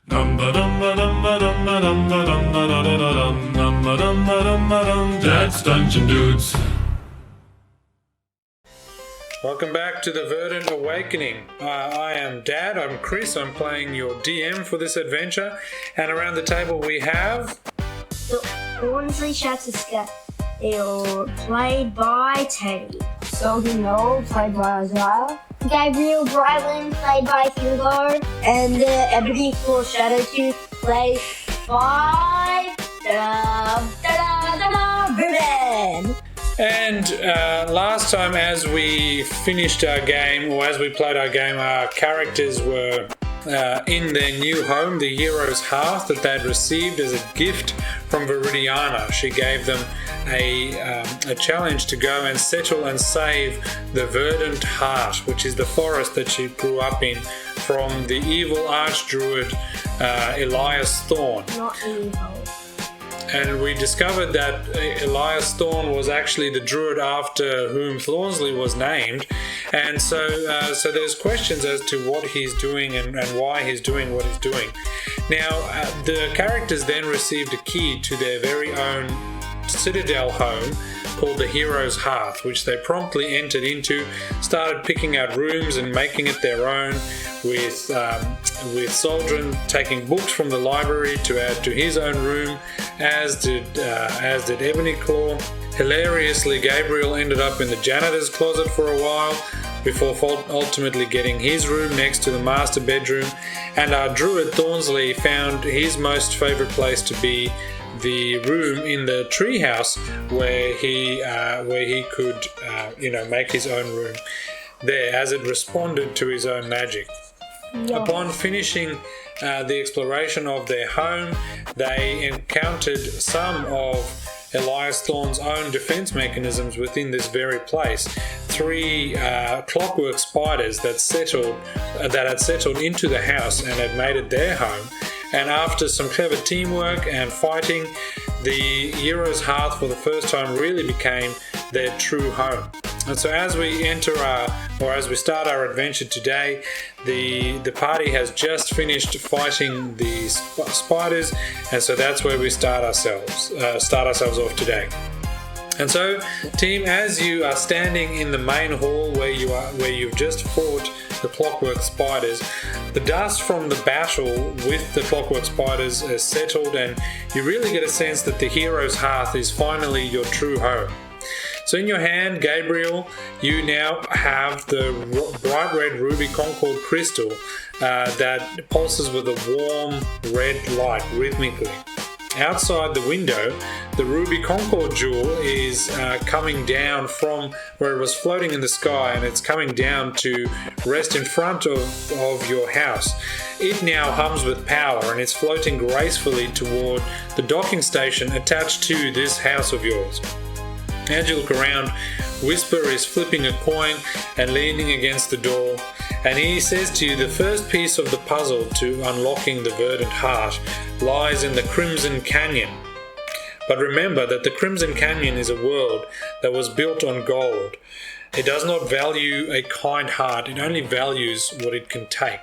Dad's Dungeon Dudes. Welcome back to the Verdant Awakening. I am Dad, I'm Chris, I'm playing your DM for this adventure, and around the table we have... The Hornsley Shatterska, played by Teddy. Sophie Noel, played by Isaiah. Gabriel Bryland, played by Hugo. And Ebony Claw Shadowtooth, played by Verdant. And last time as we finished our game, or as we played our game, our characters were in their new home, the hero's hearth that they'd received as a gift from Viridiana. She gave them a challenge to go and settle and save the Verdant Heart, which is the forest that she grew up in, from the evil archdruid Elias Thorn. Not evil. And we discovered that Elias Thorn was actually the druid after whom Thornsley was named. And so there's questions as to what he's doing and why he's doing what he's doing. Now, the characters then received a key to their very own citadel home called the Hero's Hearth, which they promptly entered into, started picking out rooms and making it their own, with Soldrin taking books from the library to add to his own room, as did Ebony Claw. Hilariously, Gabriel ended up in the janitor's closet for a while, before ultimately getting his room next to the master bedroom, and our druid Thornsley found his most favourite place to be, the room in the treehouse where he could make his own room there, as it responded to his own magic. Yeah. Upon finishing the exploration of their home, they encountered some of Elias Thorn's own defense mechanisms within this very place. 3 clockwork spiders that had settled into the house and had made it their home. And after some clever teamwork and fighting, the Hero's Hearth for the first time really became their true home. And so as we start our adventure today, the party has just finished fighting the spiders, and so that's where we start ourselves off today. And so, team, as you are standing in the main hall where you've just fought the clockwork spiders, the dust from the battle with the clockwork spiders has settled, and you really get a sense that the Hero's Hearth is finally your true home. So in your hand, Gabriel, you now have the bright red ruby concord crystal that pulses with a warm red light rhythmically. Outside the window, the ruby concord jewel is coming down from where it was floating in the sky, and it's coming down to rest in front of your house. It now hums with power, and it's floating gracefully toward the docking station attached to this house of yours. As you look around, Whisper is flipping a coin and leaning against the door, and he says to you the first piece of the puzzle to unlocking the Verdant Heart lies in the Crimson Canyon. But remember that the Crimson Canyon is a world that was built on gold. It does not value a kind heart, it only values what it can take.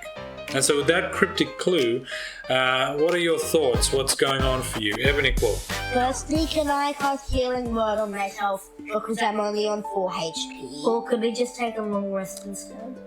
And so with that cryptic clue, what are your thoughts? What's going on for you? Ebony Claw. Firstly, can I cast Healing Word on myself because I'm only on 4 HP? Or could we just take a long rest instead?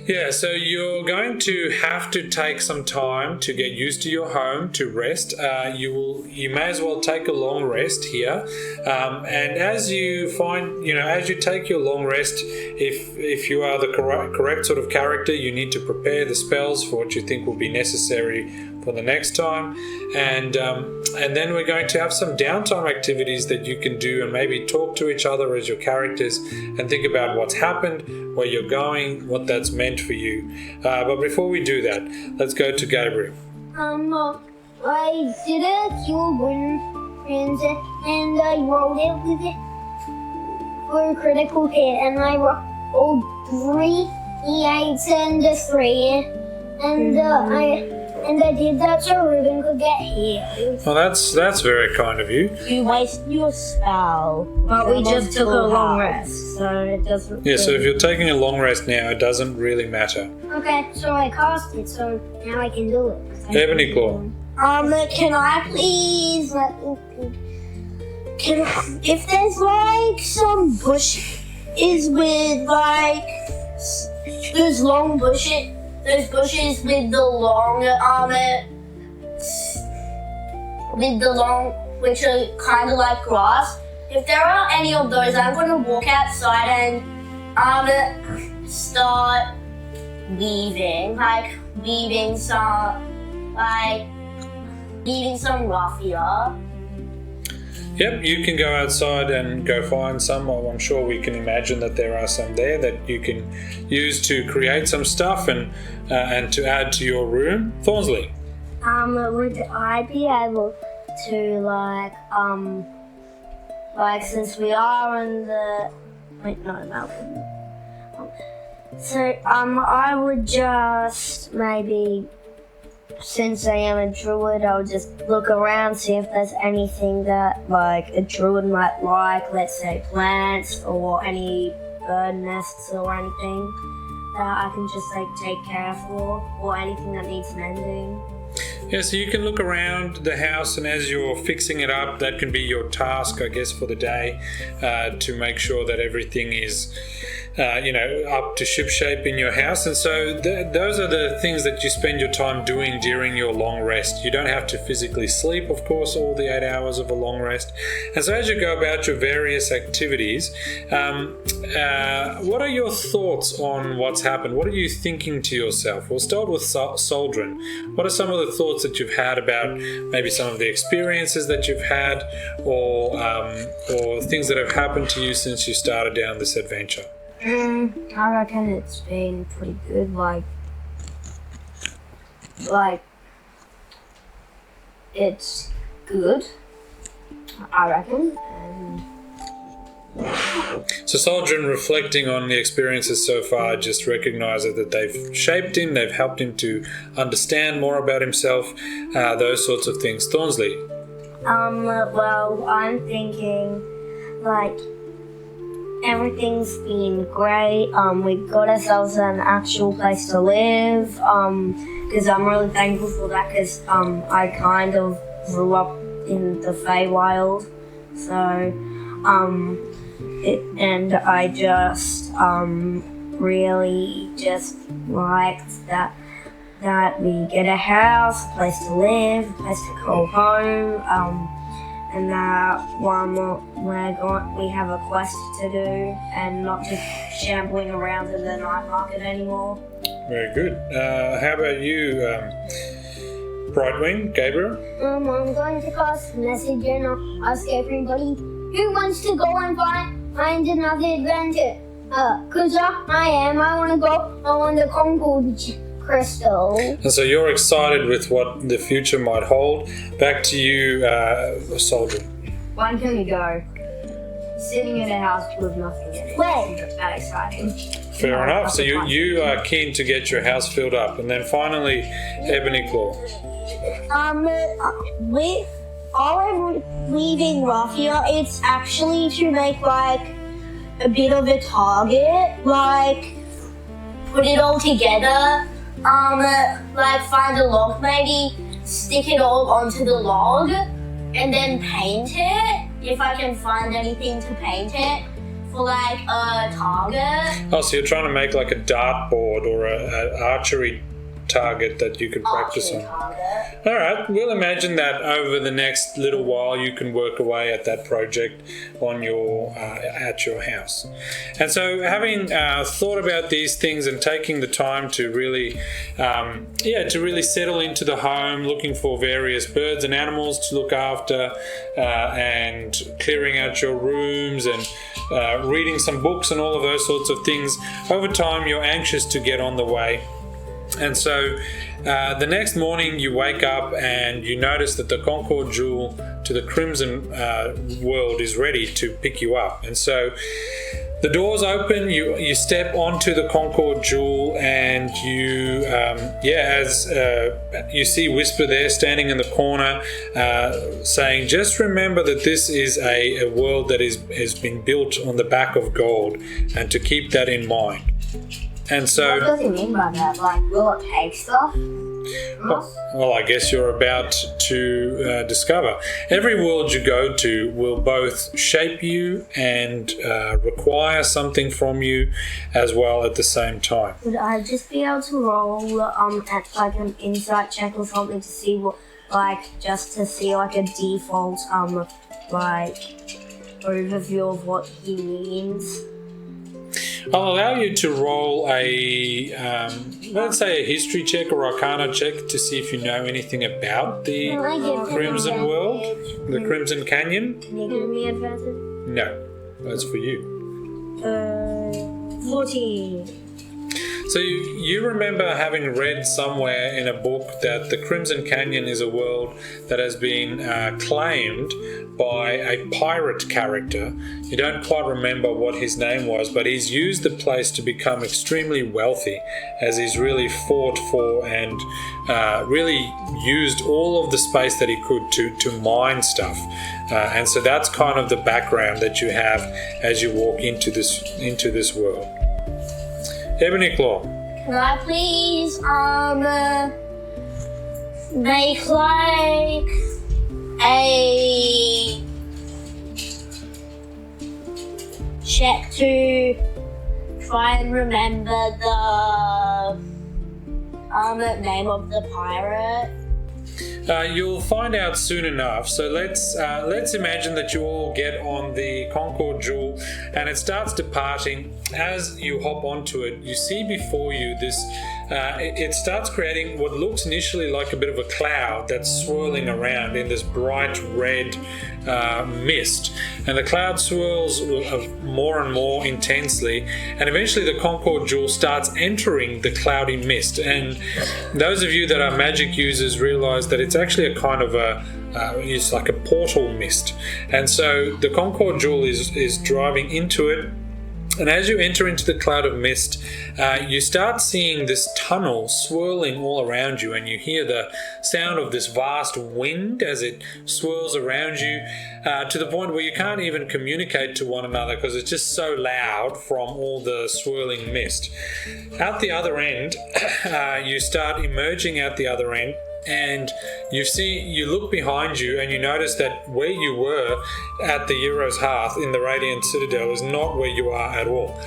Yeah, so you're going to have to take some time to get used to your home, to rest. You may as well take a long rest here. And as you take your long rest, if you are the correct sort of character, you need to prepare the spells for what you think will be necessary for the next time. And then we're going to have some downtime activities that you can do, and maybe talk to each other as your characters and think about what's happened, where you're going, what that's meant for you. But before we do that, let's go to Gabriel. I did a kill win and I rolled it with it for a critical hit, and I rolled 3 E8s and a 3, and I did that so Ruben could get healed. Well, that's very kind of you. You waste your spell. But we just took a long rest, so it doesn't... Yeah, so if you're taking a long rest now, it doesn't really matter. Okay, so I cast it, so now I can do it. Ebony Claw. Can I please let me think? If there's like some bush is with like those long bushes, those bushes with the long which are kind of like grass. If there are any of those, I'm gonna walk outside and start weaving some raffia. Yep, you can go outside and go find some. I'm sure we can imagine that there are some there that you can use to create some stuff and to add to your room. Thornsley. Would I be able to like since we are in the Melbourne. So I would just maybe, since I am a druid, I'll just look around, see if there's anything that like a druid might like, let's say plants or any bird nests or anything that I can just like take care for, or anything that needs mending. Yeah, so you can look around the house, and as you're fixing it up, that can be your task, I guess, for the day, to make sure that everything is up to shipshape in your house. And so those are the things that you spend your time doing during your long rest. You don't have to physically sleep, of course, all the 8 hours of a long rest. And so as you go about your various activities, what are your thoughts on what's happened? What are you thinking to yourself? We'll start with Soldrin. What are some of the thoughts that you've had about maybe some of the experiences that you've had, or things that have happened to you since you started down this adventure? I reckon it's been pretty good. Like it's good, I reckon. So Soldrin, reflecting on the experiences so far, just recognises that they've shaped him, they've helped him to understand more about himself, those sorts of things. Thornsley? Well, I'm thinking, like, everything's been great. We got ourselves an actual place to live, because I'm really thankful for that, because I kind of grew up in the Feywild, so and I just really just liked that we get a house, a place to live, a place to call home, and that we have a quest to do and not just shambling around in the night market anymore. Very good. How about you, Brightwing, Gabriel? I'm going to cast a message and ask everybody who wants to go and find another adventure. Cause I want to go on the Concord Crystal. And so you're excited with what the future might hold. Back to you, Soldier. When can we go? Sitting in a house with nothing in it. Wait. Isn't that exciting? Fair enough. So you are keen to get your house filled up. And then finally, Ebony Claw. I'm weaving raffia. It's actually to make like a bit of a target, like put it all together. Like find a log, maybe stick it all onto the log, and then paint it. If I can find anything to paint it for like a target. Oh, so you're trying to make like a dartboard or an archery target that you could practice on. All right, we'll imagine that over the next little while you can work away at that project on your at your house. And so, having thought about these things and taking the time to really, settle into the home, looking for various birds and animals to look after, and clearing out your rooms and reading some books and all of those sorts of things. Over time, you're anxious to get on the way. And so the next morning you wake up and you notice that the Concord Jewel to the Crimson world is ready to pick you up. And so the doors open, you step onto the Concord Jewel, and you, as you see Whisper there standing in the corner saying, just remember that this is a world that has been built on the back of gold, and to keep that in mind. And so, what does he mean by that? Like, will it take stuff? Well, I guess you're about to discover. Every world you go to will both shape you and require something from you as well at the same time. Would I just be able to roll at like an insight check or something to see what, just to see like a default overview of what he means? I'll allow you to roll a, let's say, a history check or arcana check to see if you know anything about the Can I give him Crimson World, advantage? the Crimson Canyon. Can you give me advantage? No, that's for you. 14. So you remember having read somewhere in a book that the Crimson Canyon is a world that has been claimed by a pirate character. You don't quite remember what his name was, but he's used the place to become extremely wealthy, as he's really fought for and really used all of the space that he could to mine stuff. And so that's kind of the background that you have as you walk into this world. Ebony Claw. Can I please make like a check to try and remember the name of the pirate? You'll find out soon enough. So let's imagine that you all get on the Concord Jewel and it starts departing. As you hop onto it, you see before you this. It starts creating what looks initially like a bit of a cloud that's swirling around in this bright red mist, and the cloud swirls more and more intensely, and eventually the Concord Jewel starts entering the cloudy mist. And those of you that are magic users realize that it's actually a kind of it's like a portal mist, and so the Concord Jewel is driving into it. And as you enter into the cloud of mist, you start seeing this tunnel swirling all around you, and you hear the sound of this vast wind as it swirls around you, to the point where you can't even communicate to one another because it's just so loud from all the swirling mist. Out the other end, you start emerging out the other end, and you look behind you and you notice that where you were at the Euro's Hearth in the Radiant Citadel is not where you are at all.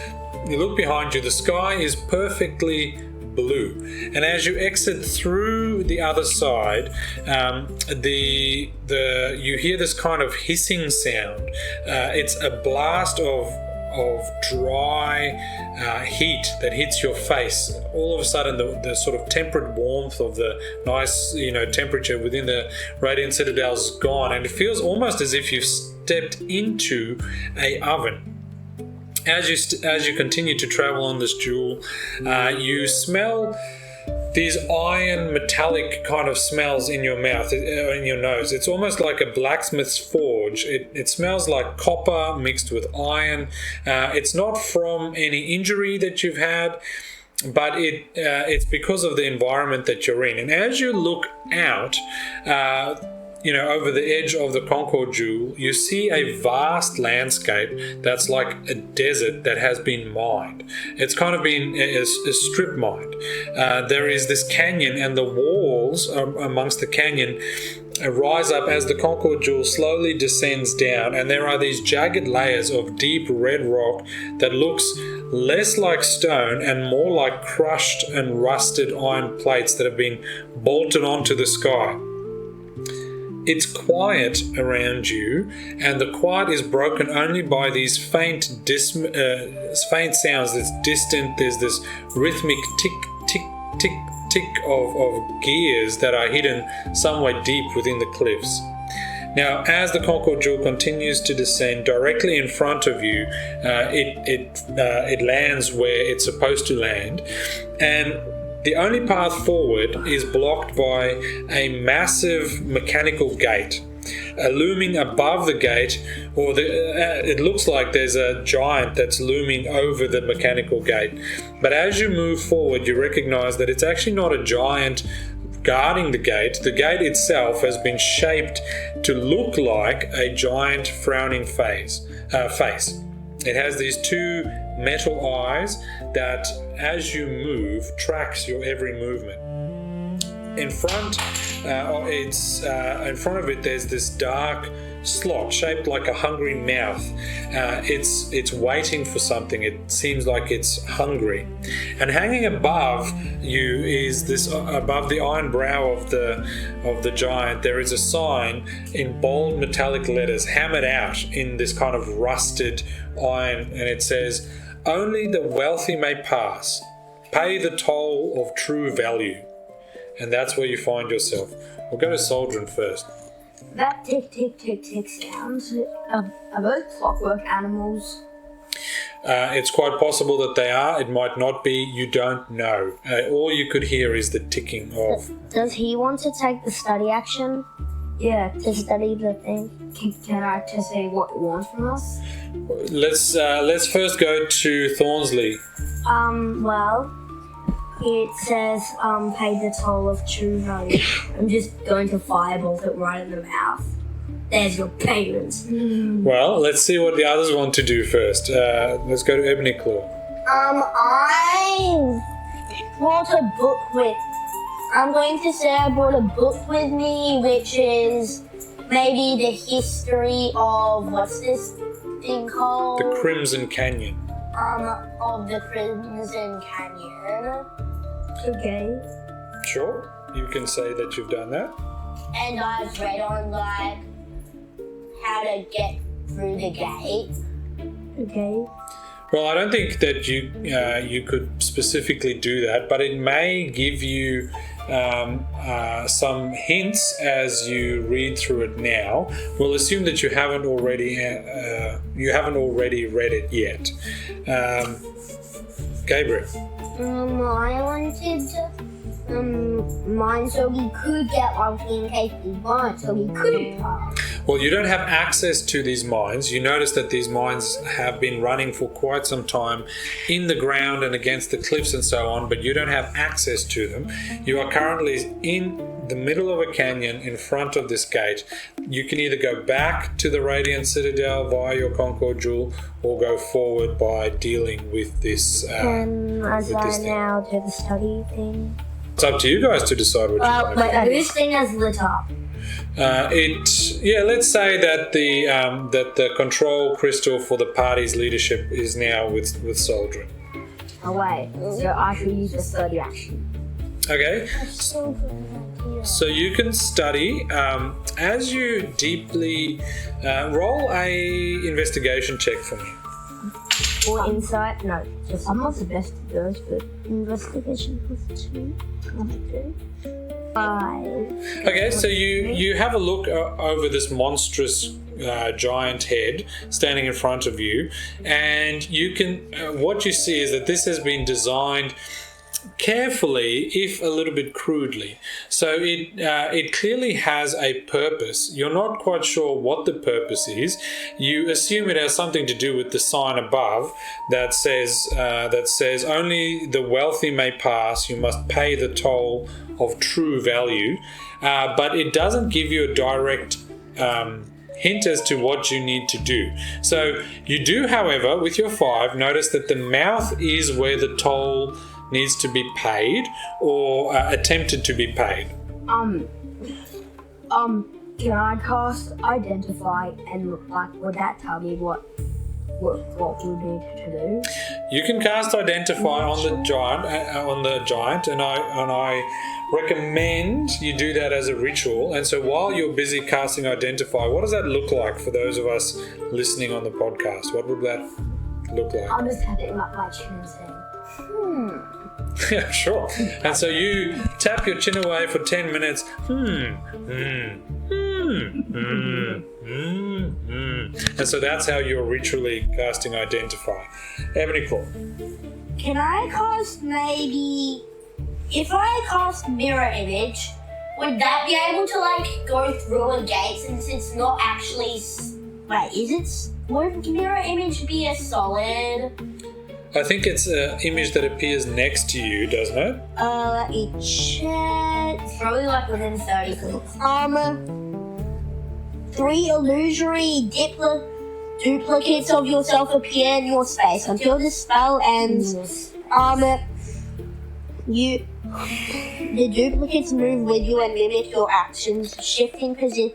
You look behind you, the sky is perfectly blue, and as you exit through the other side, you hear this kind of hissing sound. It's a blast of dry heat that hits your face. All of a sudden, the sort of temperate warmth of the nice, temperature within the Radiant Citadel is gone, and it feels almost as if you've stepped into a oven. As you continue to travel on this jewel, you smell these iron metallic kind of smells in your mouth, in your nose. It's almost like a blacksmith's forge. It smells like copper mixed with iron. It's not from any injury that you've had, but it's because of the environment that you're in. And as you look out, over the edge of the Concord Jewel, you see a vast landscape that's like a desert that has been mined. It's kind of been a strip mined. There is this canyon, and the walls amongst the canyon rise up as the Concord Jewel slowly descends down, and there are these jagged layers of deep red rock that looks less like stone and more like crushed and rusted iron plates that have been bolted onto the sky. It's quiet around you, and the quiet is broken only by these faint sounds that's distant. There's this rhythmic tick, tick, tick, tick of gears that are hidden somewhere deep within the cliffs. Now, as the Concord Jewel continues to descend, directly in front of you, it lands where it's supposed to land, and the only path forward is blocked by a massive mechanical gate. Looming above the gate, it looks like there's a giant that's looming over the mechanical gate. But as you move forward, you recognize that it's actually not a giant guarding the gate. The gate itself has been shaped to look like a giant frowning face. It has these two metal eyes that, as you move, tracks your every movement. in front of it there's this dark slot shaped like a hungry mouth. It's waiting for something. It seems like it's hungry. And hanging above you is this, above the iron brow of the giant, there is a sign in bold metallic letters hammered out in this kind of rusted iron, and it says, "Only the wealthy may pass. Pay the toll of true value." And that's where you find yourself. We'll go to Soldrin first. That tick, tick, tick, tick sounds. Are those clockwork animals? It's quite possible that they are. It might not be. You don't know. All you could hear is the ticking of... Does he want to take the study action? Yeah, to study the thing. Can I just say what it wants from us? Let's first go to Thornsley. Well, it says, pay the toll of true value. I'm just going to firebolt it right in the mouth. There's your payment. Well, let's see what the others want to do first. Let's go to Ebony Claw. I brought a book with. I'm going to say I brought a book with me, which is maybe the history of what's this thing called? The Crimson Canyon. Of the Crimson Canyon. Okay. Sure, you can say that you've done that. And I've read on like how to get through the gate. Okay. Well, I don't think that you could specifically do that, but it may give you some hints as you read through it now. We'll assume that you haven't already read it yet. Gabriel. I wanted mine so we could get wealthy in case we weren't, so we could pass. Well, you don't have access to these mines. You notice that these mines have been running for quite some time in the ground and against the cliffs and so on, but you don't have access to them. You are currently in the middle of a canyon in front of this gate. You can either go back to the Radiant Citadel via your Concord Jewel or go forward by dealing with this. Can I now do the study thing? It's up to you guys to decide what you want to do. This thing has lit up. Let's say that the control crystal for the party's leadership is now with Soldrin. Oh wait, so I should use the study action. Okay, so you can study as you deeply roll a investigation check for me. Or insight? No, just I'm not the best at those, but investigation plus 2. 5. Okay, so you have a look over this monstrous giant head standing in front of you, and you can what you see is that this has been designed carefully, if a little bit crudely. So it clearly has a purpose. You're not quite sure what the purpose is. You assume it has something to do with the sign above that says only the wealthy may pass. You must pay the toll of true value, but it doesn't give you a direct hint as to what you need to do. So you do, however, with your 5, notice that the mouth is where the toll needs to be paid or attempted to be paid. Can I cast Identify and would that tell me what we need to do? You can cast Identify on the giant, and I recommend you do that as a ritual. And so while you're busy casting Identify, what does that look like for those of us listening on the podcast? What would that look like? I'll just have it in my chin and say, Yeah, sure. And so you tap your chin away for 10 minutes. And so that's how you're ritually casting Identify. Ebony Claw. Can I cast if I cast Mirror Image, would that be able to go through a gate since it's not actually... Would Mirror Image be a solid? I think it's an image that appears next to you, doesn't it? Let me check. it's probably within 30 clicks. 3 illusory duplicates of yourself appear in your space until the spell ends. You The duplicates move with you and mimic your actions, shifting position.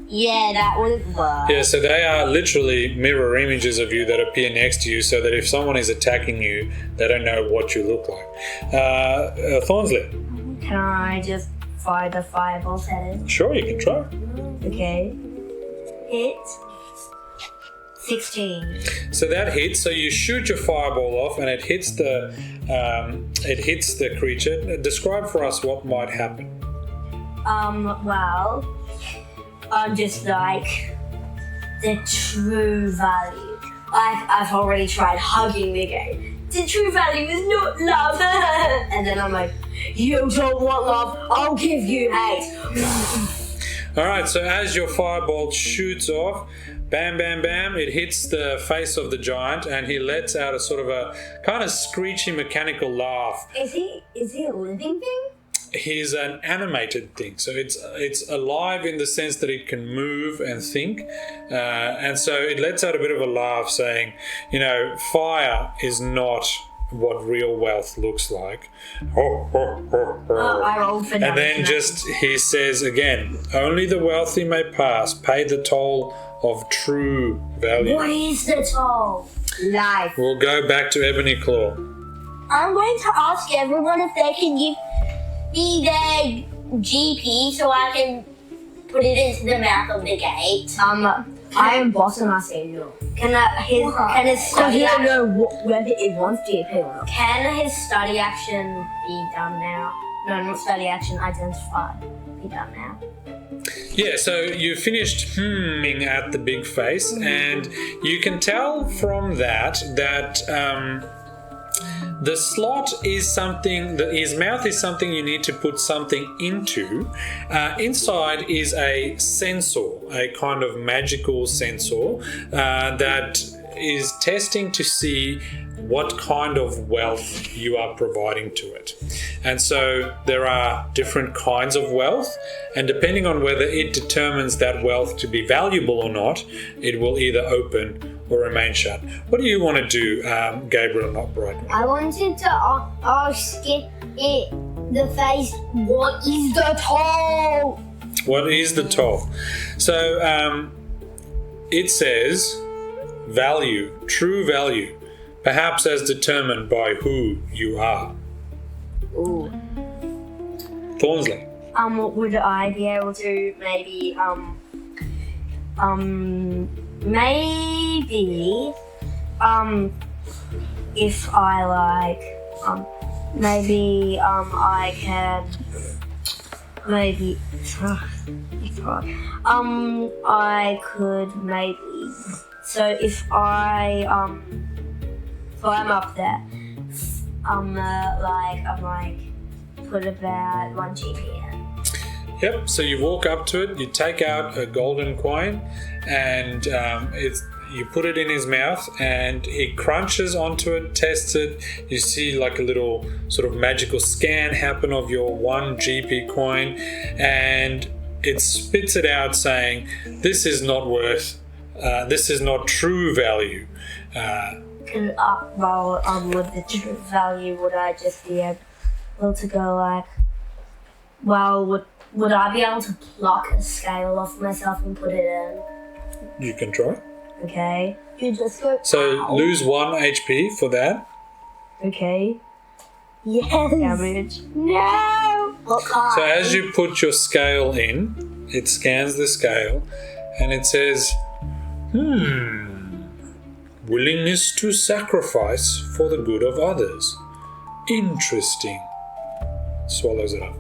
Yeah, that wouldn't work. Yeah, so they are literally mirror images of you that appear next to you, so that if someone is attacking you, they don't know what you look like. Thornsley. Can I just fire the fireballs at it? Sure, you can try. Okay. Hit. 16. So that hits. So you shoot your fireball off, and it hits the creature. Describe for us what might happen. Well, I'm just like the true value. I've already tried hugging the game. The true value is not love. And then I'm like, you don't want love, I'll give you hate. Alright, so as your fireball shoots off, bam, bam, bam, it hits the face of the giant, and he lets out a sort of a kind of screechy mechanical laugh. Is he a living thing? He's an animated thing, so it's alive in the sense that it can move and think, and so it lets out a bit of a laugh, saying, fire is not what real wealth looks like. I rolled for And then he says again, only the wealthy may pass, pay the toll of true value. What is the toll? Life. We'll go back to Ebony Claw. I'm going to ask everyone if they can give me their GP so I can put it into the mouth of the gate. I am boss and I say no. Can his Because study you don't action, know whether it wants GP or not. can his study action be done now? No, not study action, identify. Be done now. Yeah, so you finished at the big face, and you can tell from that the slot is something, his mouth is something you need to put something into. Inside is a sensor, a kind of magical sensor that is testing to see what kind of wealth you are providing to it. And so there are different kinds of wealth, and depending on whether it determines that wealth to be valuable or not, it will either open or remain shut. What do you want to do, Gabriel, not Brightman? I wanted to ask the face, what is the toll? What is the toll? So it says value, true value, perhaps as determined by who you are. Ooh. Thornsley. Would I be able to maybe if I like I can maybe I could maybe, so if I'm up there, put about 1 GP in. Yep, so you walk up to it, you take out a golden coin, and you put it in his mouth, and he crunches onto it, tests it. You see like a little sort of magical scan happen of your 1 GP coin, and it spits it out saying, this is not true value. With the true value, would I just be able to go like, well, would I be able to pluck a scale off myself and put it in? You can try. Okay. You just go, So ow. lose 1 HP for that. Okay. Yes. Damage. No. What kind? So as you put your scale in, it scans the scale, and it says, willingness to sacrifice for the good of others. Interesting. Swallows it up.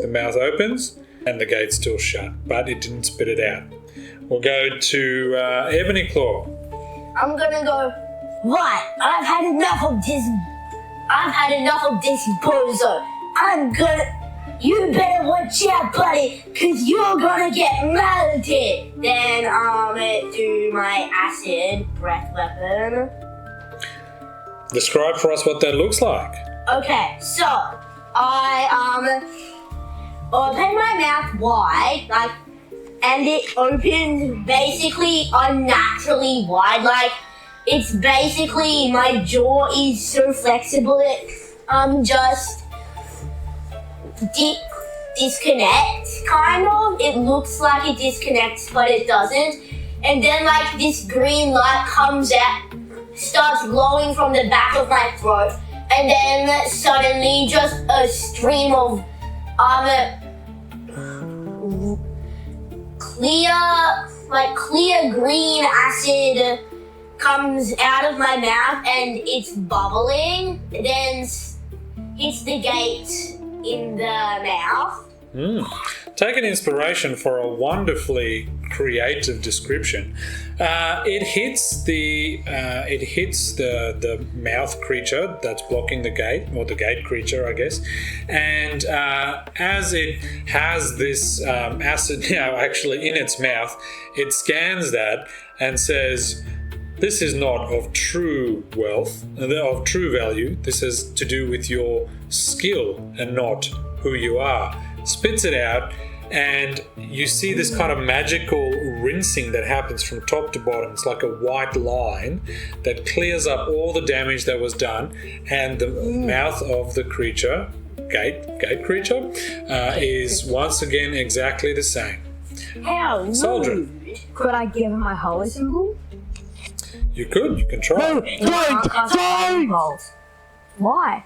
The mouth opens, and the gate's still shut, but it didn't spit it out. We'll go to Ebony Claw. I'm gonna go, right, I've had enough of this bozo. You better watch out, buddy, cause you're gonna get melted. Then do my acid breath weapon. Describe for us what that looks like. Okay, so I open my mouth wide, and it opens basically unnaturally wide. It's basically, my jaw is so flexible, it just disconnect, kind of. It looks like it disconnects, but it doesn't. And then like this green light comes out, starts glowing from the back of my throat, and then suddenly just a stream of clear green acid comes out of my mouth, and it's bubbling, then hits the gate in the mouth. Take an inspiration for a wonderfully creative description. It hits the mouth creature that's blocking the gate, or the gate creature, I guess. And as it has this acid now actually in its mouth, it scans that and says, "This is not of true wealth, of true value. This has to do with your skill and not who you are." Spits it out, and you see this kind of magical rinsing that happens from top to bottom. It's like a white line that clears up all the damage that was done, and the mouth of the creature, gate creature, is once again exactly the same. How Soldier, could I give him my holy symbol? you can try. Why?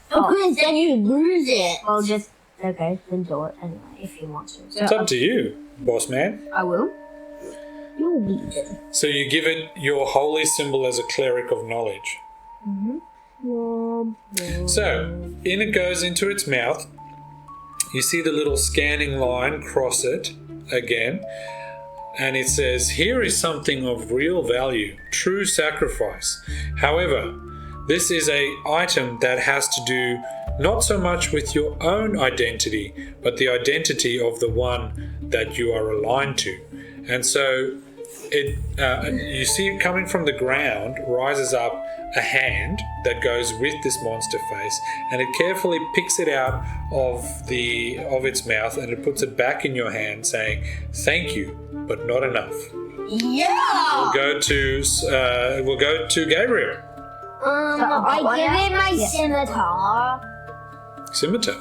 Because then you lose it. Well, just okay, then do it anyway if you want to. It's up to you, boss man. I will. You'll be there. So you give it your holy symbol as a cleric of knowledge. So in it goes into its mouth. You see the little scanning line cross it again, and it says, "Here is something of real value, true sacrifice. However, this is an item that has to do not so much with your own identity, but the identity of the one that you are aligned to." And so you see it coming from the ground, rises up a hand that goes with this monster face, and it carefully picks it out of its mouth, and it puts it back in your hand, saying, "Thank you, but not enough." Yeah! We'll go to Gabriel. I give it my scimitar. Scimitar.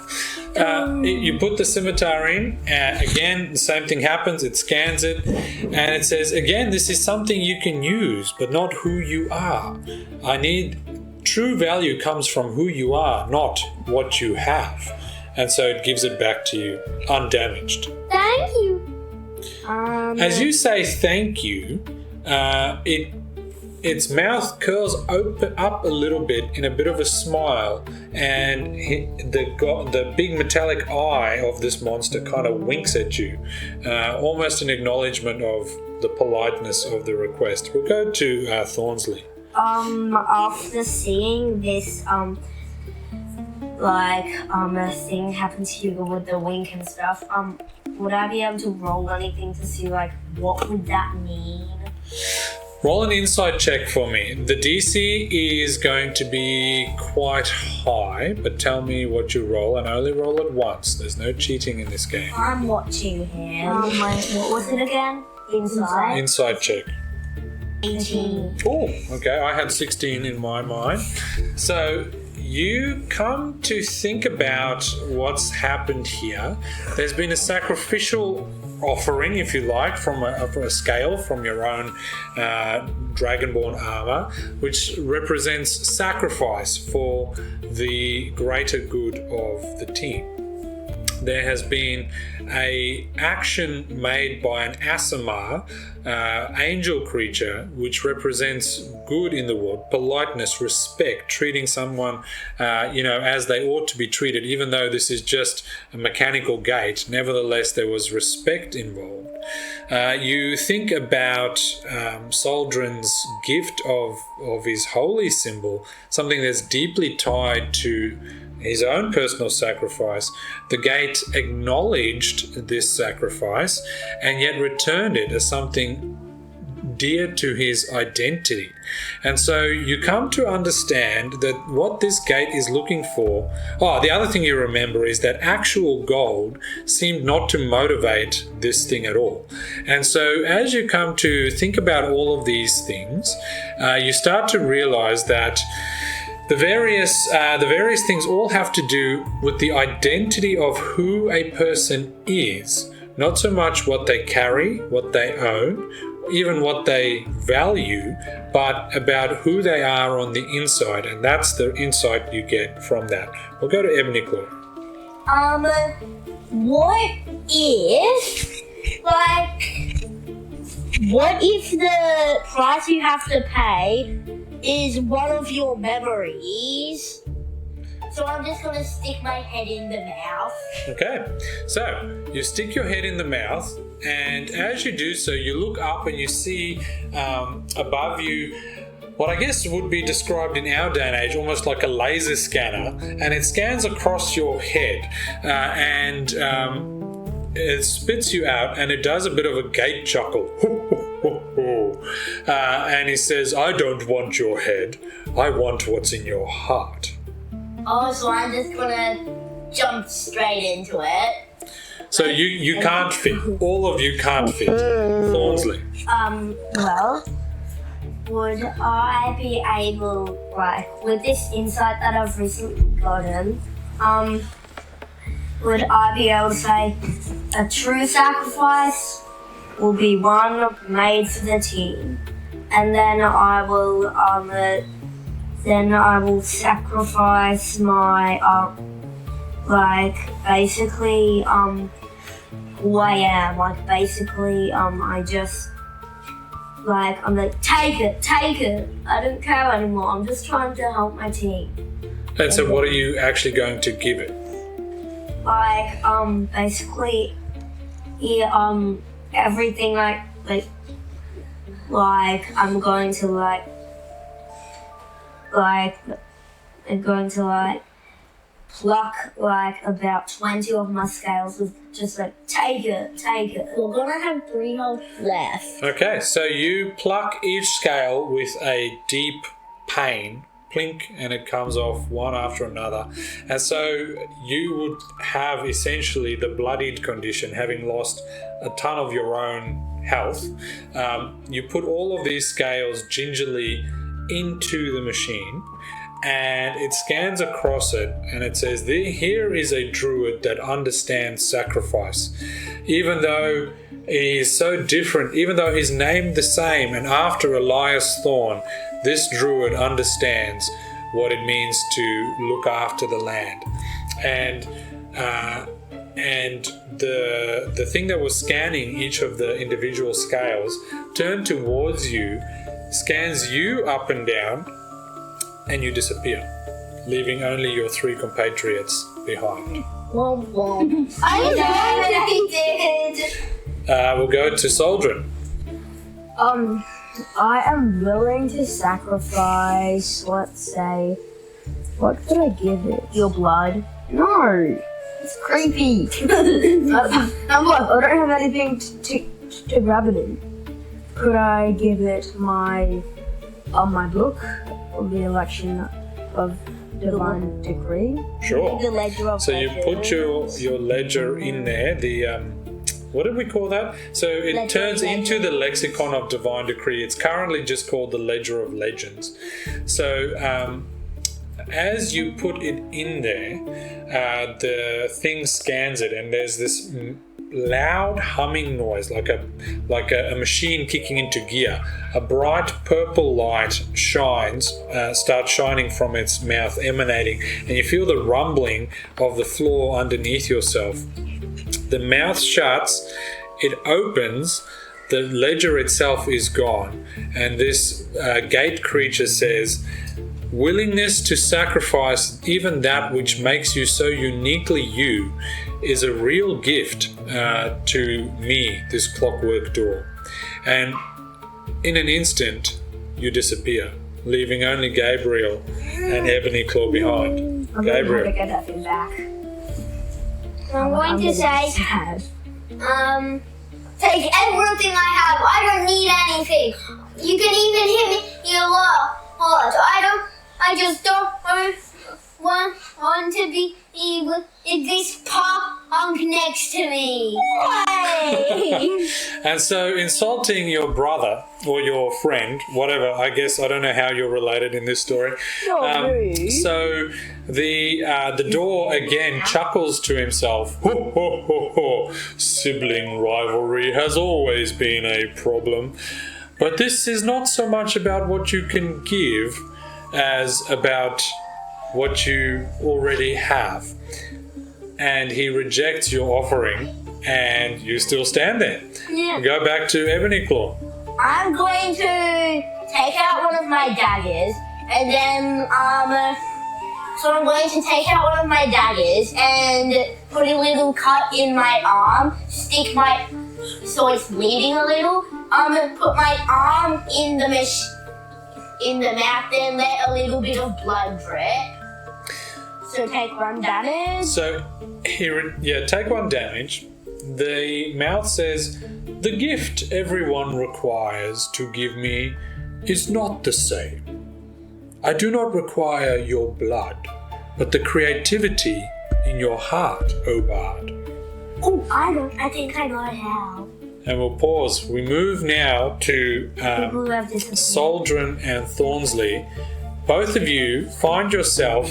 You put the scimitar in, again the same thing happens. It scans it, and it says, again, this is something you can use, but not who you are. True value comes from who you are, not what you have. And so it gives it back to you undamaged. Thank you. As you say thank you, its mouth curls up a little bit in a bit of a smile, and the big metallic eye of this monster kind of winks at you, almost an acknowledgement of the politeness of the request. We'll go to Thornsley. After seeing this, a thing happen to you with the wink and stuff, would I be able to roll anything to see, what would that mean? Roll an insight check for me. The DC is going to be quite high, but tell me what you roll, and only roll it once. There's no cheating in this game. I'm watching him. What was it again? Insight check. 18. Oh, okay. I had 16 in my mind. So you come to think about what's happened here. There's been a sacrificial offering, if you like, from a scale from your own dragonborn armor, which represents sacrifice for the greater good of the team. There has been an action made by an Aasimar, angel creature, which represents good in the world, politeness, respect, treating someone, as they ought to be treated, even though this is just a mechanical gate. Nevertheless, there was respect involved. You think about Soldrin's gift of his holy symbol, something that's deeply tied to his own personal sacrifice. The gate acknowledged this sacrifice and yet returned it as something dear to his identity. And so you come to understand that what this gate is looking for. The other thing you remember is that actual gold seemed not to motivate this thing at all. And so as you come to think about all of these things, you start to realize that the various things all have to do with the identity of who a person is, not so much what they carry, what they own, even what they value, but about who they are on the inside, and that's the insight you get from that. We'll go to Ebony Claw. What if the price you have to pay is one of your memories? So I'm just gonna stick my head in the mouth. Okay, so you stick your head in the mouth, and as you do so, you look up and you see above you what I guess would be described in our day and age almost like a laser scanner, and it scans across your head and it spits you out, and it does a bit of a gate chuckle. And he says, "I don't want your head, I want what's in your heart." Oh, so I'm just gonna jump straight into it. So you can't fit. All of you can't fit. Thornsley. Well, would I be able, with this insight that I've recently gotten, would I be able to say a true sacrifice will be one made for the team, and then I will sacrifice my basically who I am. I just I'm like, take it. I don't care anymore. I'm just trying to help my team. And so what are you actually going to give it? Basically, everything I'm going to pluck about 20 of my scales with just take it. We're gonna have 3 health left. Okay, so you pluck each scale with a deep pain, plink, and it comes off one after another. And so you would have essentially the bloodied condition, having lost a ton of your own health. You put all of these scales gingerly into the machine, and it scans across it, and it says, here is a druid that understands sacrifice. Even though he is so different, even though he's named the same and after Elias Thorn, this druid understands what it means to look after the land. And the thing that was scanning each of the individual scales turned towards you, scans you up and down, and you disappear, leaving only your 3 compatriots behind. I know he did. We'll go to Soldrin. I am willing to sacrifice, let's say, what could I give it? Your blood? No, it's creepy. And look, I don't have anything to grab it in. Could I give it my book of the election of divine decree? Sure. The ledger of So you put your ledger in there, what did we call that? So it Ledger turns of into the lexicon of divine decree. It's currently just called the Ledger of Legends. So as you put it in there, the thing scans it, and there's this loud humming noise, like a machine kicking into gear. A bright purple light starts shining from its mouth, emanating, and you feel the rumbling of the floor underneath yourself. The mouth shuts, it opens, the ledger itself is gone, and this gate creature says, "Willingness to sacrifice even that which makes you so uniquely you is a real gift to me, this clockwork door." And in an instant, you disappear, leaving only Gabriel and Ebony Claw behind. I'm Gabriel. going to get that thing back. I'm going to say, sad. take everything I have. I don't need anything. You can even hit me a lot. I just don't want to be with this punk next to me. And so insulting your brother or your friend, whatever, I guess, I don't know how you're related in this story. So the door again chuckles to himself. Ho, ho, ho, ho. Sibling rivalry has always been a problem. But this is not so much about what you can give as about what you already have. And he rejects your offering, and you still stand there. Yeah. Go back to Ebony Claw. I'm going to take out one of my daggers, and then so I'm going to take out one of my daggers and put a little cut in my arm, so it's bleeding a little. Put my arm in the mouth and let a little bit of blood drip. So take 1 damage. So, take 1 damage. The mouth says, "The gift everyone requires to give me is not the same. I do not require your blood, but the creativity in your heart, O Bard." Oh, I think I got how. And we'll pause. We move now to People who have disappeared. Soldrin and Thornsley. Both of you find yourself,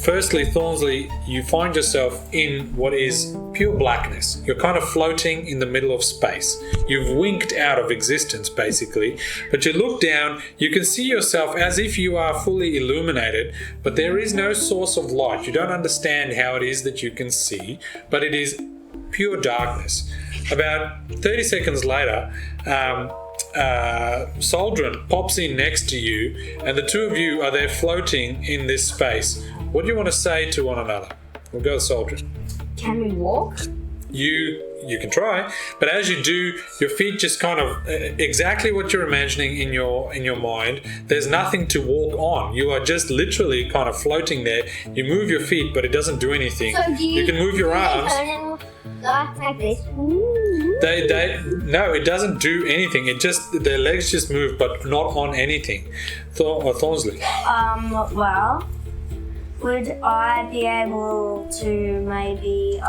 firstly, Thornsley, you find yourself in what is pure blackness. You're kind of floating in the middle of space. You've winked out of existence, basically. But you look down, you can see yourself as if you are fully illuminated, but there is no source of light. You don't understand how it is that you can see, but it is pure darkness. About 30 seconds later, Soldrin pops in next to you, and the two of you are there floating in this space. What do you want to say to one another? We'll go with Soldrin. Can we walk? You can try, but as you do, your feet just kind of exactly what you're imagining in your mind. There's nothing to walk on. You are just literally kind of floating there. You move your feet, but it doesn't do anything. So you can move your arms. Like this. No, it doesn't do anything. It just their legs just move, but not on anything. Thornsley. Well, would I be able to maybe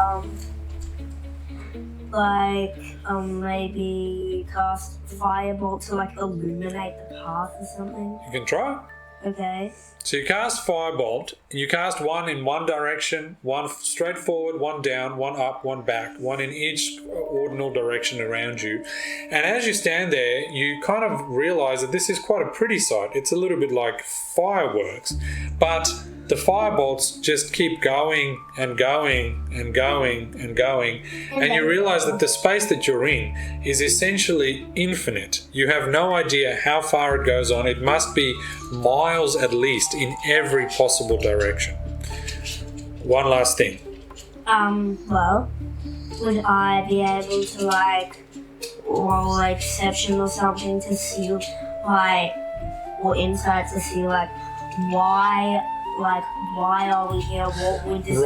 maybe cast Firebolt to illuminate the path or something? You can try. Okay. So you cast Firebolt, and you cast one in one direction, one straight forward, one down, one up, one back, one in each ordinal direction around you. And as you stand there, you kind of realize that this is quite a pretty sight. It's a little bit like fireworks, but the firebolts just keep going and going and going and going, and you realize that the space that you're in is essentially infinite. You have no idea how far it goes on. It must be miles at least in every possible direction. One last thing. Well, would I be able to roll perception or something to see or insight to see why are we here? What would this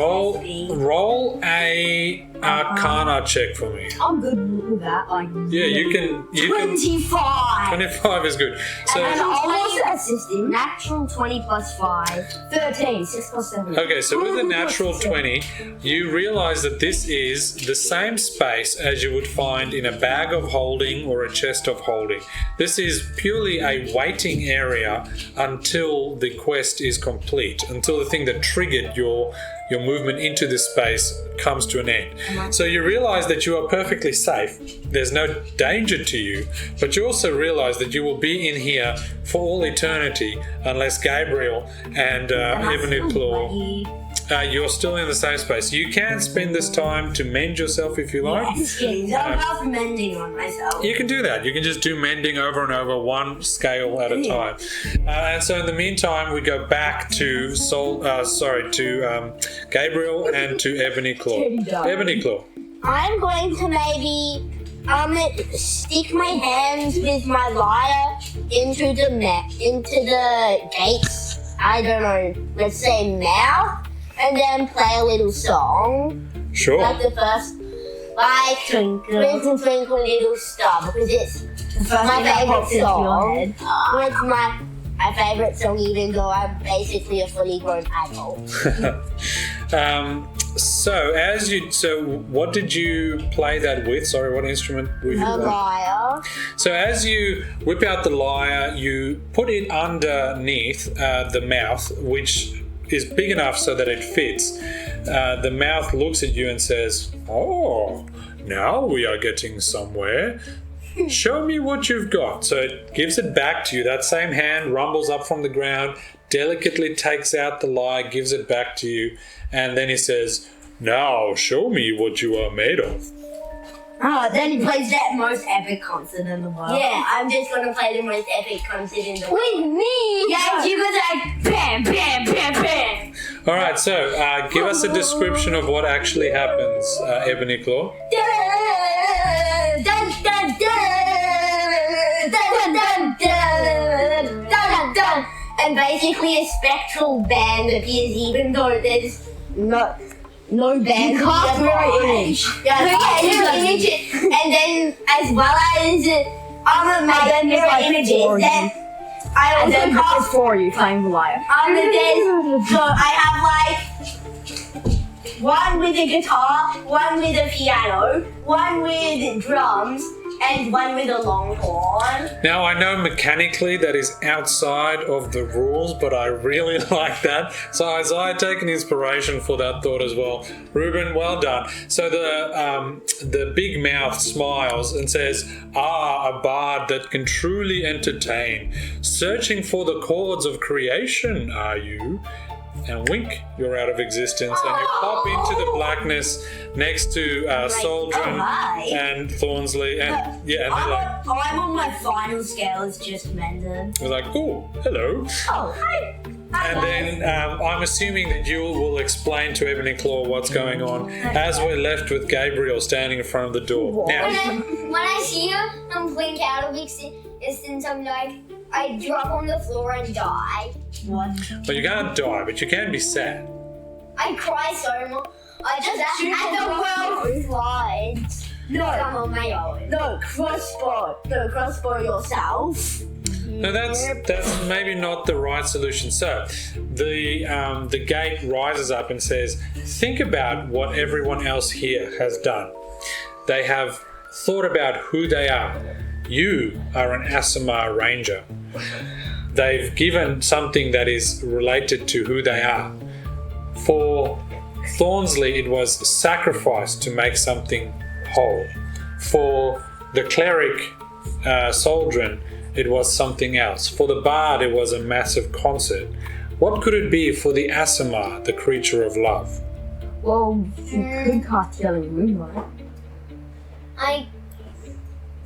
be? Roll a Arcana check for me. I'm good with that. Yeah, you can. 25. 25 is good. So And almost assisting. Natural 20 plus 5. 13, 6 plus 7. okay, so with a natural 20, you realize that this is the same space as you would find in a bag of holding or a chest of holding. This is purely a waiting area until the quest is complete, until the thing that triggered your movement into this space comes to an end. So you realize that you are perfectly safe. There's no danger to you, but you also realize that you will be in here for all eternity unless Gabriel and Ebony Claw. You're still in the same space. You can spend this time to mend yourself if you like. I'm about mending on myself. You can do that. You can just do mending over and over, one scale at a time. And so in the meantime, we go back to Gabriel and to Ebony Claw. Ebony Claw. I'm going to maybe stick my hands with my lyre into the gates. I don't know. Let's say mouth. And then play a little song. Sure. Like the first, Twinkle, Twinkle Little Star, because it's my favorite song. With my my favorite song, even though I'm basically a fully grown adult. So what did you play that with? Sorry, what instrument were you A playing? lyre. So as you whip out the lyre, you put it underneath the mouth, which is big enough so that it fits. The mouth looks at you and says, "Oh, now we are getting somewhere. Show me what you've got." So it gives it back to you. That same hand rumbles up from the ground, delicately takes out the lyre, gives it back to you, and then he says, "Now show me what you are made of." Then he plays that most epic concert in the world. Yeah, I'm just gonna play the most epic concert in the world. With me! Yeah, you was like bam, bam, bam, bam. All right, so give us a description of what actually happens, Ebony Claw. Dun, dun, dun, dun, dun, dun, dun, dun. And basically a spectral band appears even though there's no band. You can't mirror image. Yeah, mirror image. And then as well as other mirror images, then I And then also it's for you playing the lyre. so I have like one with a guitar, one with a piano, one with drums, and one with a long horn. Now, I know mechanically that is outside of the rules, but I really like that. So Isaiah taken inspiration for that thought as well. Ruben, well done. So the big mouth smiles and says, "Ah, a bard that can truly entertain. Searching for the chords of creation, are you?" And wink, you're out of existence, and you pop into the blackness next to Soldrin hi. and Thornsley, and and they're like, I'm on my final scale, it's just Mendon. we're like, "Oh, hello." Oh, hi. And then I'm assuming that you will explain to Ebony Claw what's going on as we're left with Gabriel standing in front of the door. Now, When I see him blink out of existence, I'm like, I drop on the floor and die. What? well, you can't die, but you can be sad. I cry so much. I just shoot and the world slides. No. I'm on my own. No, crossbow. No, crossbow yourself. No, that's maybe not the right solution. So the gate rises up and says, "Think about what everyone else here has done. They have thought about who they are. You are an Aasimar Ranger. They've given something that is related to who they are. For Thornsley, it was sacrifice to make something whole. For the cleric, Soldrin, it was something else. For the bard, it was a massive concert. What could it be for the Aasimar, the creature of love?" Well, you could cast Healing Moonlight. I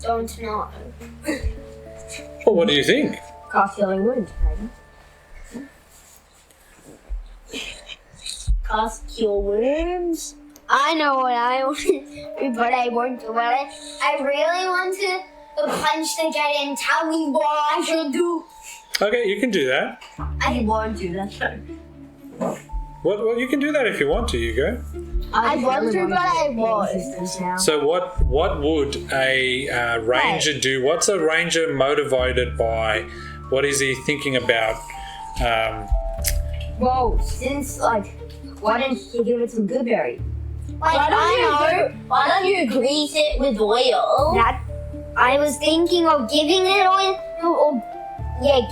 don't know. Well, what do you think? Cast Healing Wounds, maybe. Cast cure wounds. I know what I want to do, but I won't do it. I really want to punch the gate and tell me what I should do. Okay, you can do that. I won't do that though. Well, you can do that if you want to, Hugo. I want to, but I won't. So what would a ranger do? What's a ranger motivated by? What is he thinking about? Well, since why don't you give it some good berry? Why don't you grease it with oil? I was thinking of giving it oil,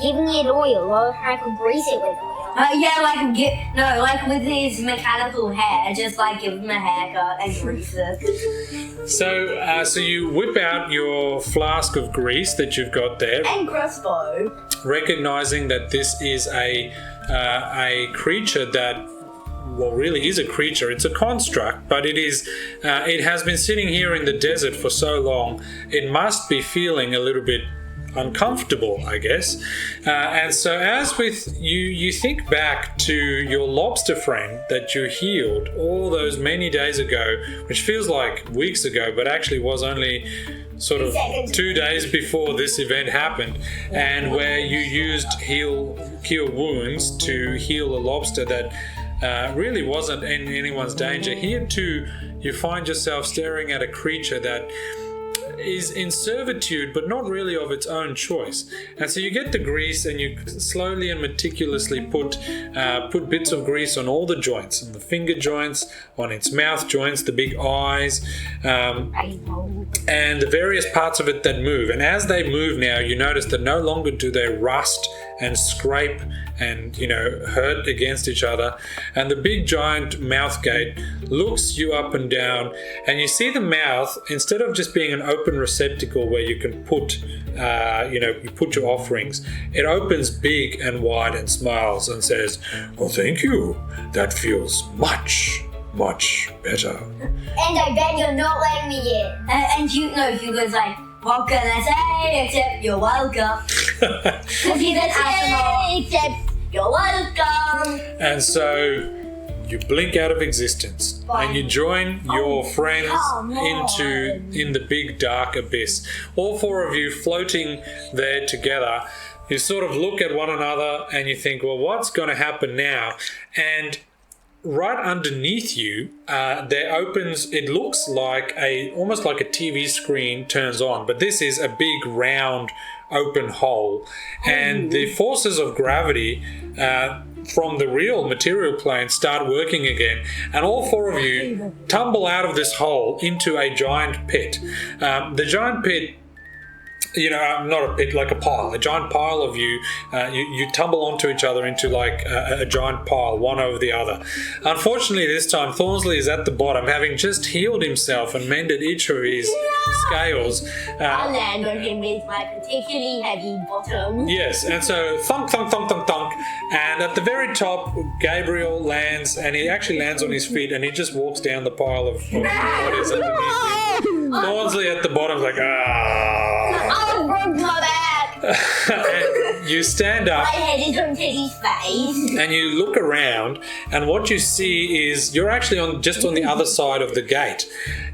giving it oil, or I could grease it with oil. Like with his mechanical hair, just give him a haircut and grease it. So you whip out your flask of grease that you've got there, And crossbow. recognizing that this is a creature that, well, really is a creature. It's a construct, but it is. It has been sitting here in the desert for so long. It must be feeling a little bit uncomfortable, I guess. And so, as with you think back to your lobster friend that you healed all those many days ago, which feels like weeks ago, but actually was only sort of 2 days before this event happened, and where you used cure wounds to heal a lobster that really wasn't in anyone's danger. Here too, you find yourself staring at a creature that is in servitude, but not really of its own choice. And so you get the grease, and you slowly and meticulously put bits of grease on all the joints, on the finger joints, on its mouth joints, the big eyes, and the various parts of it that move. And as they move now, you notice that no longer do they rust and scrape and hurt against each other. And the big giant mouth gate looks you up and down, and you see the mouth, instead of just being an open receptacle where you can put you put your offerings, it opens big and wide and smiles and says, "Oh, thank you, that feels much better." And I bet you're not letting me in. And Hugo goes like, what can I say except you're welcome? Because he's an asshole. Except You're welcome. And so you blink out of existence, and you join your friends in the big dark abyss. All four of you floating there together. You sort of look at one another and you think, well, what's going to happen now? And right underneath you, it looks like almost like a TV screen turns on, but this is a big round open hole, and the forces of gravity from the real material plane start working again, and all four of you tumble out of this hole into a giant pit. The giant pit, not a pit, like a pile, a giant pile of you. You tumble onto each other into like a giant pile, one over the other. Unfortunately, this time Thornsley is at the bottom, having just healed himself and mended each of his scales. I land on him with my particularly heavy bottom. Yes, and so thunk, thunk, thunk, thunk, thunk. And at the very top, Gabriel lands, and he actually lands on his feet, and he just walks down the pile of what is underneath him. Thornsley at the bottom is like, I broke my back. and you stand up. My head is on Teddy's face. And you look around, and what you see is you're actually just on the other side of the gate.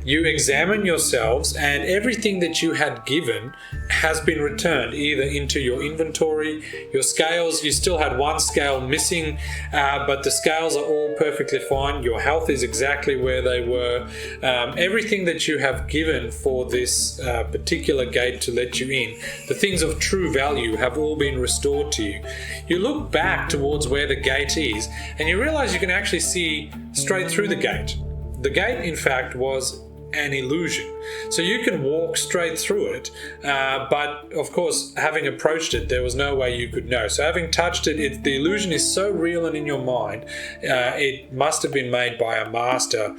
You examine yourselves, and everything that you had given has been returned either into your inventory, your scales. You still had one scale missing, but the scales are all perfectly fine. Your health is exactly where they were. Everything that you have given for this particular gate to let you in, the things of true value have all been restored to you. You look back towards where the gate is, and you realize you can actually see straight through the gate. The gate, in fact, was an illusion. So you can walk straight through it, but of course, having approached it, there was no way you could know. So having touched it, the illusion is so real and in your mind, it must have been made by a master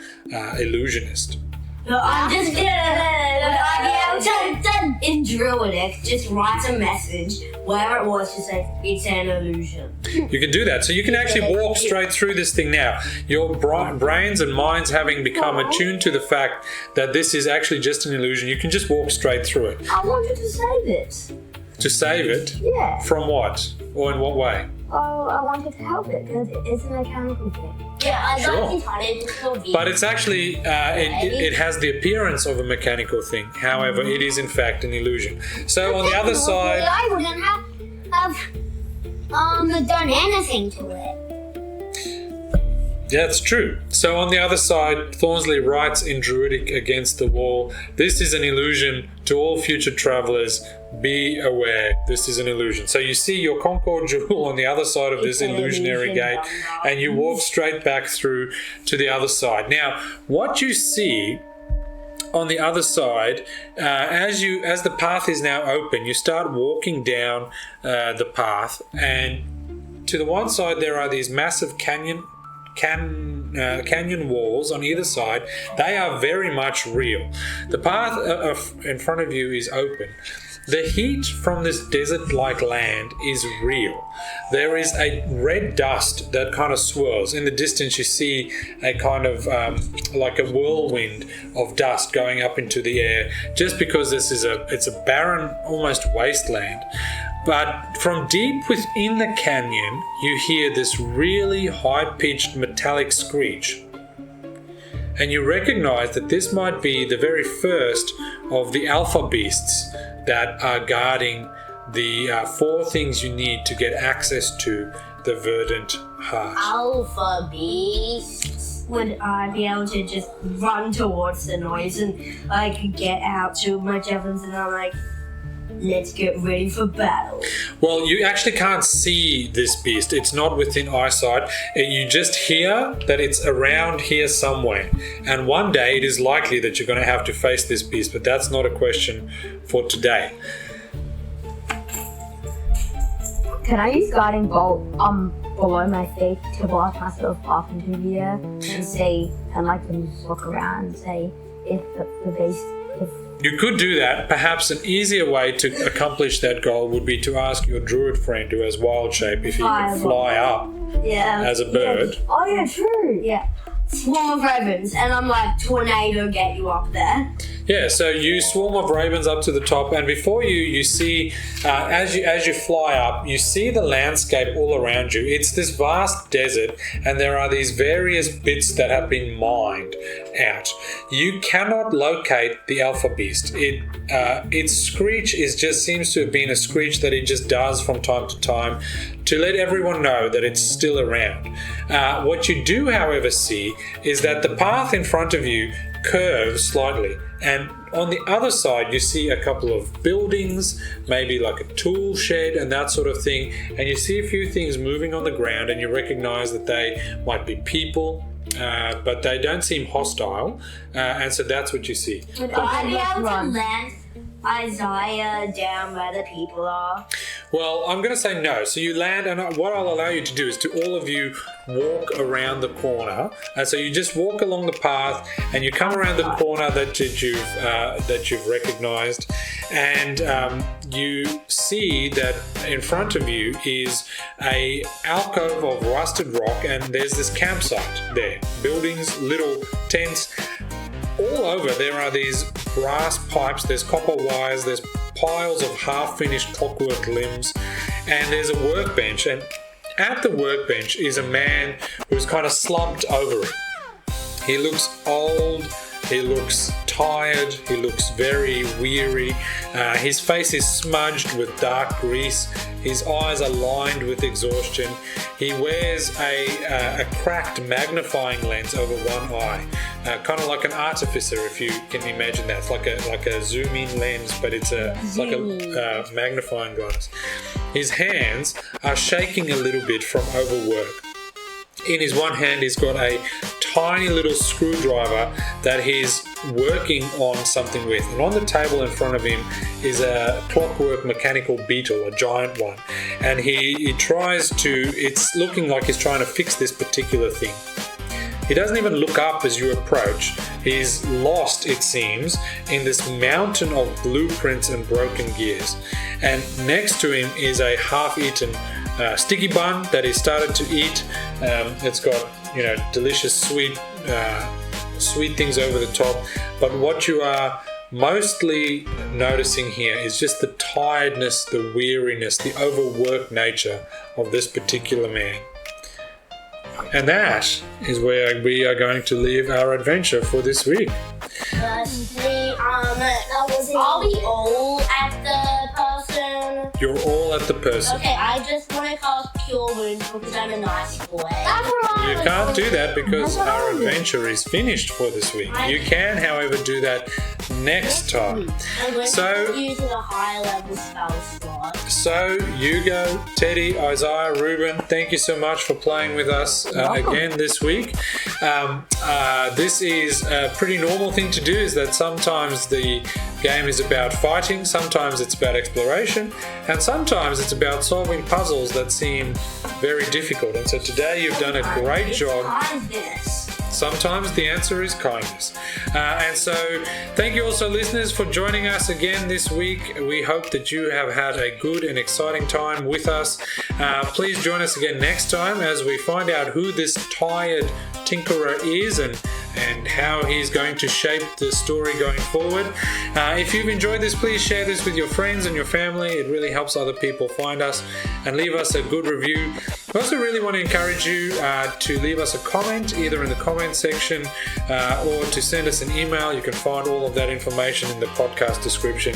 illusionist. I'm just gonna in Druidic, just write a message where it was to say it's an illusion. You can do that. So you can actually walk straight through this thing now. Your brains and minds having become attuned to the fact that this is actually just an illusion, you can just walk straight through it. I wanted to save it. To save it? Yeah. From what? Or in what way? Oh, I wanted to help it because it's a mechanical thing. Yeah, I Sure. don't But it's actually, it has the appearance of a mechanical thing. However, it is in fact an illusion. So on the other side... I wouldn't have done anything to it. Yeah, that's true. So on the other side, Thornsley writes in Druidic against the wall, "This is an illusion to all future travellers. Be aware, this is an illusion." So you see your Concord jewel on the other side of this illusionary gate, and you walk straight back through to the other side. Now, what you see on the other side, as the path is now open, you start walking down the path, and to the one side there are these massive canyon walls on either side. They are very much real. The path in front of you is open. The heat from this desert-like land is real. There is a red dust that kind of swirls. In the distance you see a kind of like a whirlwind of dust going up into the air, just because it's a barren, almost wasteland. But from deep within the canyon, you hear this really high-pitched metallic screech. And you recognize that this might be the very first of the alpha beasts that are guarding the 4 things you need to get access to the Verdant Heart. Alpha beasts. would I be able to just run towards the noise and like get out to my javelins and I'm like, let's get ready for battle. Well, you actually can't see this beast. It's not within eyesight. You just hear that it's around here somewhere. And one day it is likely that you're going to have to face this beast, but that's not a question for today. Can I use guiding bolt below my feet to blast myself up into the air and see and like just look around and see if the beast You could do that. Perhaps an easier way to accomplish that goal would be to ask your druid friend who has wild shape if he can fly up as a bird. Yeah. Oh yeah, true. Yeah. Swarm of ravens, and I'm like, tornado, get you up there. Yeah, so you swarm of ravens up to the top, and before you see, as you fly up, you see the landscape all around you. It's this vast desert, and there are these various bits that have been mined out. You cannot locate the alpha beast. Its screech seems to have been a screech that it just does from time to time to let everyone know that it's still around. What you do, however, see is that the path in front of you curves slightly, and on the other side you see a couple of buildings, maybe like a tool shed and that sort of thing, and you see a few things moving on the ground and you recognize that they might be people, but they don't seem hostile, and so that's what you see. Would I be able to land Isaiah down where the people are? Well, I'm going to say no. So you land, and what I'll allow you to do is to all of you walk around the corner. And so you just walk along the path, and you come around the corner that you've recognised, and you see that in front of you is a alcove of rusted rock, and there's this campsite there. Buildings, little tents. All over there are these brass pipes, there's copper wires, there's piles of half-finished clockwork limbs, and there's a workbench, and at the workbench is a man who's kind of slumped over it. He looks old, he looks tired, he looks very weary. His face is smudged with dark grease. His eyes are lined with exhaustion. He wears a cracked magnifying lens over one eye, kind of like an artificer, if you can imagine that. It's like a zoom-in lens, but it's like a magnifying glass. His hands are shaking a little bit from overwork. In his one hand, he's got a tiny little screwdriver that he's working on something with. And on the table in front of him is a clockwork mechanical beetle, a giant one. And he tries to, it's looking like he's trying to fix this particular thing. He doesn't even look up as you approach. He's lost, it seems, in this mountain of blueprints and broken gears. And next to him is a half-eaten sticky bun that he started to eat. It's got, delicious sweet things over the top. But what you are mostly noticing here is just the tiredness, the weariness, the overworked nature of this particular man. And that is where we are going to leave our adventure for this week. Are we all at the person? You're all at the person. Okay, I just want to cast Cure Wounds because I'm a nice boy. You can't do that because our adventure is finished for this week. You can, however, do that next time. I'm going to be using a higher level spell slot. So, Hugo, Teddy, Isaiah, Ruben, thank you so much for playing with us again this week. This is a pretty normal thing to do, is that sometimes the game is about fighting, sometimes it's about exploration, and sometimes it's about solving puzzles that seem very difficult. And so today you've done a great job. Sometimes the answer is kindness. And so thank you also, listeners, for joining us again this week. We hope that you have had a good and exciting time with us. Please join us again next time as we find out who this tired tinkerer is and how he's going to shape the story going forward. If you've enjoyed this, please share this with your friends and your family. It really helps other people find us, and leave us a good review. We also really want to encourage you to leave us a comment, either in the comment section or to send us an email. You can find all of that information in the podcast description.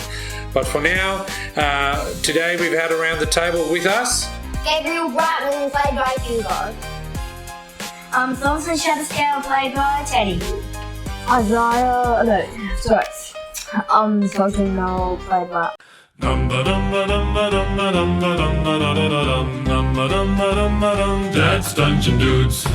But for now, today we've had around the table with us Gabriel Bratman, played by Hugo. Thoughts and Shadow Scale played by Teddy. Isaiah, no, sorry. Talking now played by. That's Dungeon Dudes.